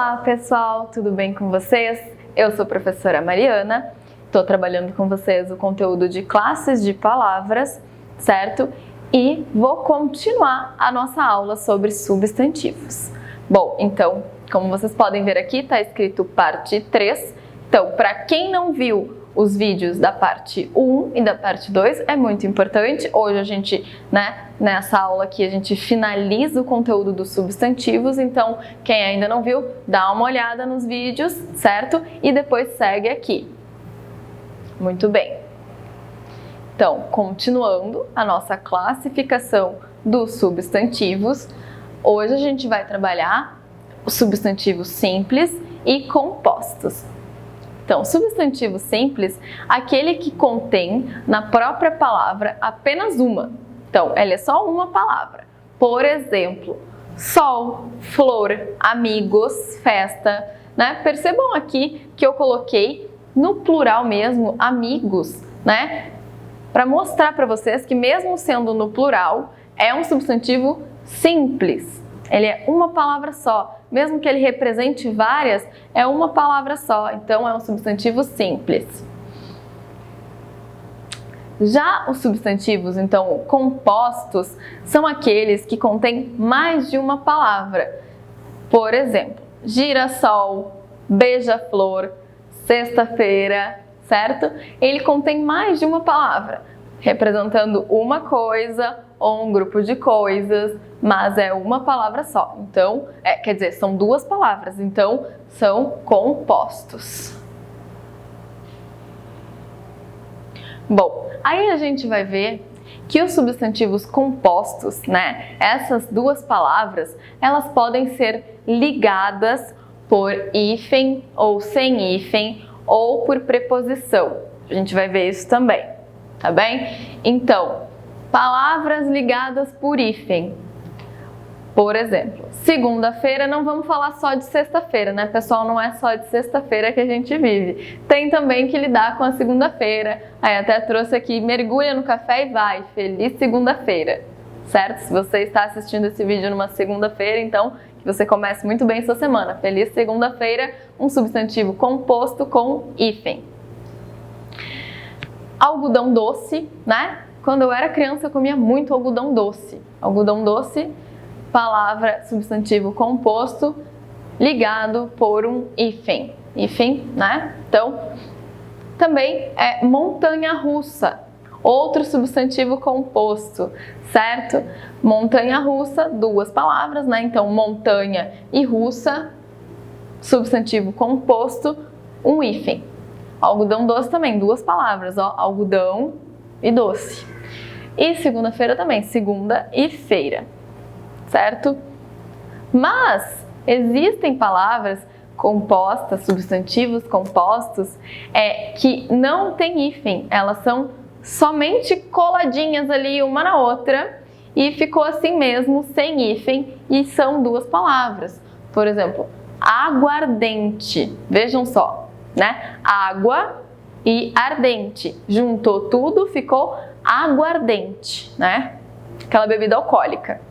Olá pessoal, tudo bem com vocês? Eu sou a professora Mariana, estou trabalhando com vocês o conteúdo de classes de palavras, certo? E vou continuar a nossa aula sobre substantivos. Bom, então, como vocês podem ver aqui, está escrito parte 3. Então, para quem não viu os vídeos da parte 1 e da parte 2, é muito importante. Hoje a gente, nessa aula aqui, a gente finaliza o conteúdo dos substantivos. Então, quem ainda não viu, dá uma olhada nos vídeos, certo? E depois segue aqui. Muito bem. Então, continuando a nossa classificação dos substantivos, hoje a gente vai trabalhar os substantivos simples e compostos. Então, substantivo simples, aquele que contém na própria palavra apenas uma. Então, ele é só uma palavra. Por exemplo, sol, flor, amigos, festa, né? Percebam aqui que eu coloquei no plural mesmo, amigos, né? Para mostrar para vocês que mesmo sendo no plural, é um substantivo simples. Ele é uma palavra só. Mesmo que ele represente várias, é uma palavra só. Então, é um substantivo simples. Já os substantivos, então, compostos, são aqueles que contêm mais de uma palavra. Por exemplo, girassol, beija-flor, sexta-feira, certo? Ele contém mais de uma palavra, representando uma coisa ou um grupo de coisas, mas é uma palavra só. Então, quer dizer, são duas palavras, então são compostos. Bom, aí a gente vai ver que os substantivos compostos, né, essas duas palavras, elas podem ser ligadas por hífen ou sem hífen ou por preposição. A gente vai ver isso também, tá bem? Então, palavras ligadas por hífen. Por exemplo, segunda-feira, não vamos falar só de sexta-feira, né, pessoal? Não é só de sexta-feira que a gente vive. Tem também que lidar com a segunda-feira. Aí até trouxe aqui, mergulha no café e vai. Feliz segunda-feira, certo? Se você está assistindo esse vídeo numa segunda-feira, então que você comece muito bem sua semana. Feliz segunda-feira, um substantivo composto com hífen. Algodão doce, né? Quando eu era criança, eu comia muito algodão doce. Algodão doce, palavra, substantivo composto, ligado por um hífen. Hífen, né? Então, também é montanha-russa, outro substantivo composto, certo? Montanha-russa, duas palavras, né? Então, montanha e russa, substantivo composto, um hífen. Algodão doce também, duas palavras, ó, algodão e doce. E segunda-feira também, segunda e feira, certo? Mas existem palavras compostas, substantivos compostos, que não têm hífen, elas são somente coladinhas ali uma na outra e ficou assim mesmo, sem hífen, e são duas palavras. Por exemplo, aguardente, vejam só, né? Água e ardente, juntou tudo, ficou aguardente, né? Aquela bebida alcoólica.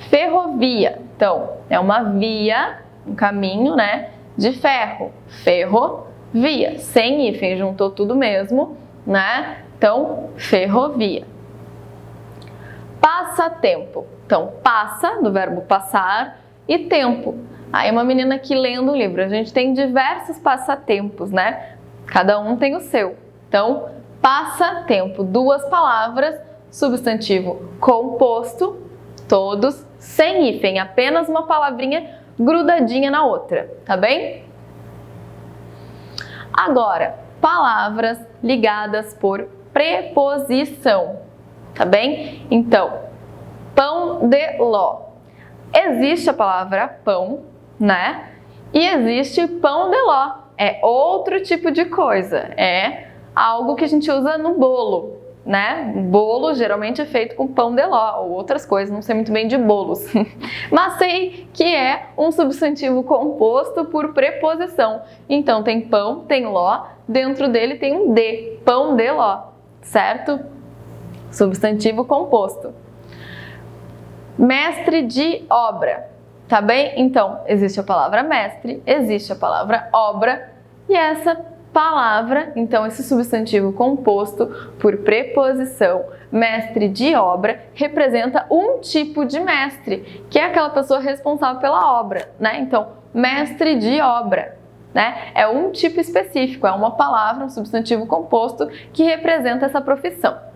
Ferrovia, então, é uma via, um caminho, né, de ferro. Ferrovia, sem hífen, juntou tudo mesmo, né? Então, ferrovia. Passatempo, então, passa, do verbo passar, e tempo. Aí uma menina aqui lendo um livro, a gente tem diversos passatempos, né? Cada um tem o seu. Então, passatempo, duas palavras, substantivo composto, todos sem hífen, apenas uma palavrinha grudadinha na outra, tá bem? Agora, palavras ligadas por preposição, tá bem? Então, pão de ló. Existe a palavra pão, né? E existe pão de ló. É outro tipo de coisa, é algo que a gente usa no bolo, né? O bolo geralmente é feito com pão de ló ou outras coisas, não sei muito bem de bolos. Mas sei que é um substantivo composto por preposição. Então tem pão, tem ló, dentro dele tem um de, pão de ló, certo? Substantivo composto. Mestre de obra. Tá bem? Então, existe a palavra mestre, existe a palavra obra e essa palavra, então esse substantivo composto por preposição mestre de obra representa um tipo de mestre, que é aquela pessoa responsável pela obra, né? Então, mestre de obra, né? É um tipo específico, é uma palavra, um substantivo composto que representa essa profissão.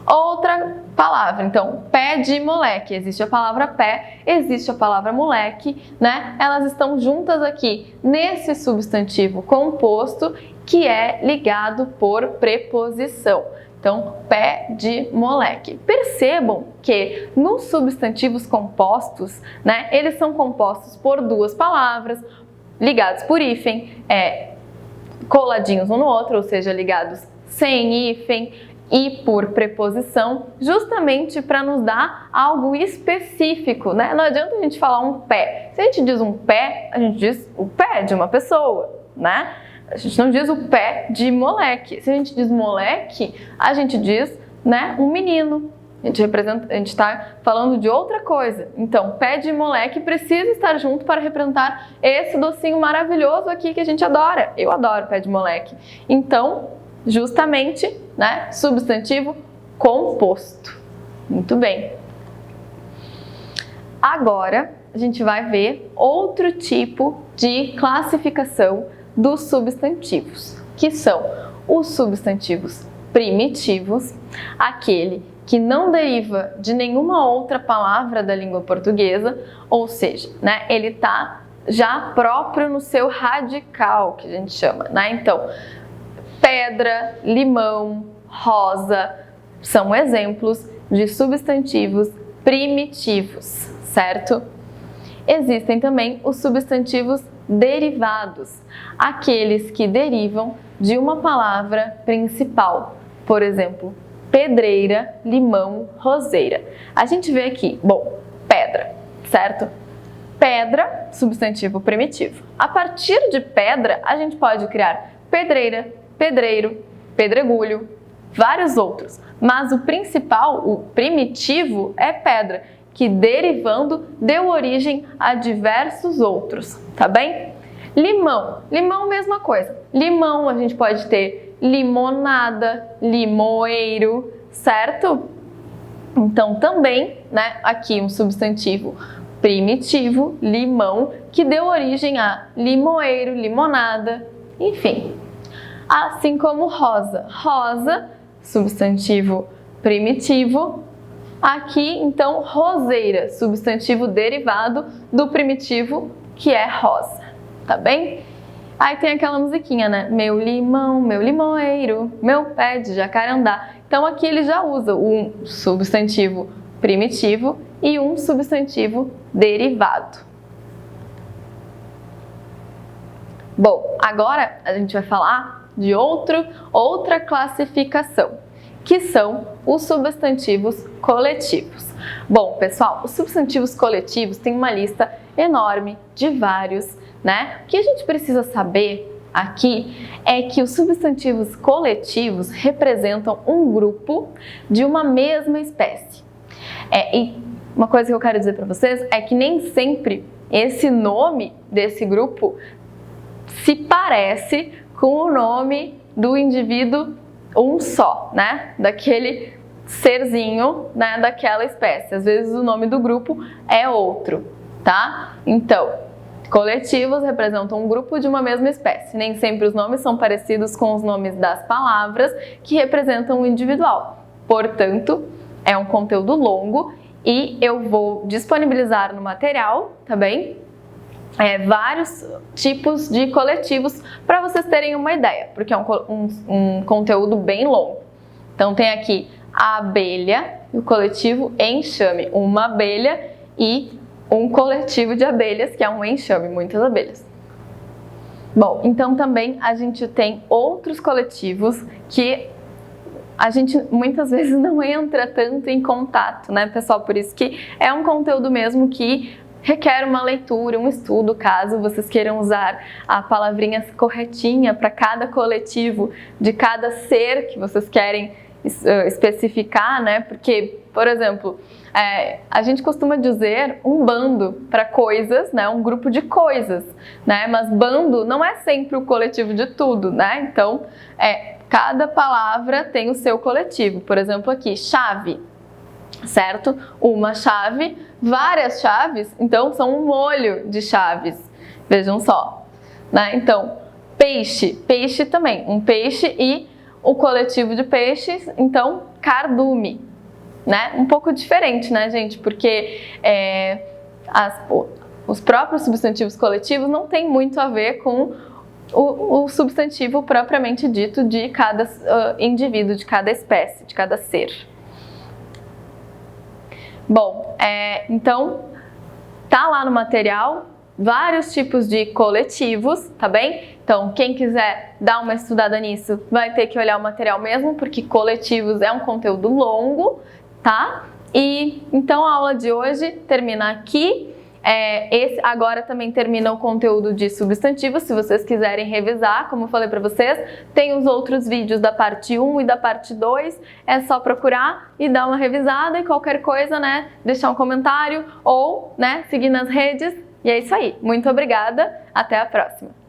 Outra palavra, então, pé de moleque. Existe a palavra pé, existe a palavra moleque, né? Elas estão juntas aqui nesse substantivo composto que é ligado por preposição. Então, pé de moleque. Percebam que nos substantivos compostos, né, eles são compostos por duas palavras, ligados por hífen, coladinhos um no outro, ou seja, ligados sem hífen, e por preposição, justamente para nos dar algo específico, né? Não adianta a gente falar um pé. Se a gente diz um pé, a gente diz o pé de uma pessoa, né? A gente não diz o pé de moleque. Se a gente diz moleque, a gente diz, né, um menino. A gente está falando de outra coisa. Então, pé de moleque precisa estar junto para representar esse docinho maravilhoso aqui que a gente adora. Eu adoro pé de moleque. Então, justamente, né, substantivo composto. Muito bem. Agora, a gente vai ver outro tipo de classificação dos substantivos, que são os substantivos primitivos, aquele que não deriva de nenhuma outra palavra da língua portuguesa, ou seja, né, ele está já próprio no seu radical, que a gente chama, né? Então, pedra, limão, rosa são exemplos de substantivos primitivos, certo? Existem também os substantivos derivados, aqueles que derivam de uma palavra principal. Por exemplo, pedreira, limão, roseira. A gente vê aqui, bom, pedra, certo? Pedra, substantivo primitivo. A partir de pedra, a gente pode criar pedreira, pedreiro, pedregulho, vários outros. Mas o principal, o primitivo, é pedra, que derivando deu origem a diversos outros, tá bem? Limão, limão mesma coisa. Limão a gente pode ter limonada, limoeiro, certo? Então também, né, aqui um substantivo primitivo, limão, que deu origem a limoeiro, limonada, enfim. Assim como rosa. Rosa, substantivo primitivo. Aqui, então, roseira, substantivo derivado do primitivo, que é rosa. Tá bem? Aí tem aquela musiquinha, né? Meu limão, meu limoeiro, meu pé de jacarandá. Então aqui ele já usa um substantivo primitivo e um substantivo derivado. Bom, agora a gente vai falar de outra classificação, que são os substantivos coletivos. Bom, pessoal, os substantivos coletivos têm uma lista enorme de vários, né? O que a gente precisa saber aqui é que os substantivos coletivos representam um grupo de uma mesma espécie. E uma coisa que eu quero dizer para vocês é que nem sempre esse nome desse grupo se parece com o nome do indivíduo um só, né? Daquele serzinho, né? Daquela espécie. Às vezes o nome do grupo é outro, tá? Então, coletivos representam um grupo de uma mesma espécie. Nem sempre os nomes são parecidos com os nomes das palavras que representam o individual. Portanto, é um conteúdo longo e eu vou disponibilizar no material, tá bem? Vários tipos de coletivos para vocês terem uma ideia, porque é um conteúdo bem longo. Então tem aqui a abelha e o coletivo enxame, uma abelha e um coletivo de abelhas, que é um enxame, muitas abelhas. Bom, então também a gente tem outros coletivos que a gente muitas vezes não entra tanto em contato, né, pessoal? Por isso que é um conteúdo mesmo que requer uma leitura, um estudo, caso vocês queiram usar a palavrinha corretinha para cada coletivo, de cada ser que vocês querem especificar, né? Porque Por exemplo, a gente costuma dizer um bando para coisas, né? Um grupo de coisas, né? Mas bando não é sempre o coletivo de tudo, né? Então, cada palavra tem o seu coletivo. Por exemplo, aqui, chave, certo? Uma chave, várias chaves, então são um molho de chaves. Vejam só, né? Então, peixe, peixe também, um peixe e o coletivo de peixes, então, cardume, né? Um pouco diferente, né, gente? Porque os próprios substantivos coletivos não têm muito a ver com o substantivo propriamente dito de cada indivíduo, de cada espécie, de cada ser. Bom, então, tá lá no material vários tipos de coletivos, tá bem? Então, quem quiser dar uma estudada nisso, vai ter que olhar o material mesmo, porque coletivos é um conteúdo longo, tá? E então a aula de hoje termina aqui. Agora também termina o conteúdo de substantivos, se vocês quiserem revisar, como eu falei para vocês, tem os outros vídeos da parte 1 e da parte 2, é só procurar e dar uma revisada e qualquer coisa, né, deixar um comentário ou, né, seguir nas redes. E é isso aí. Muito obrigada. Até a próxima.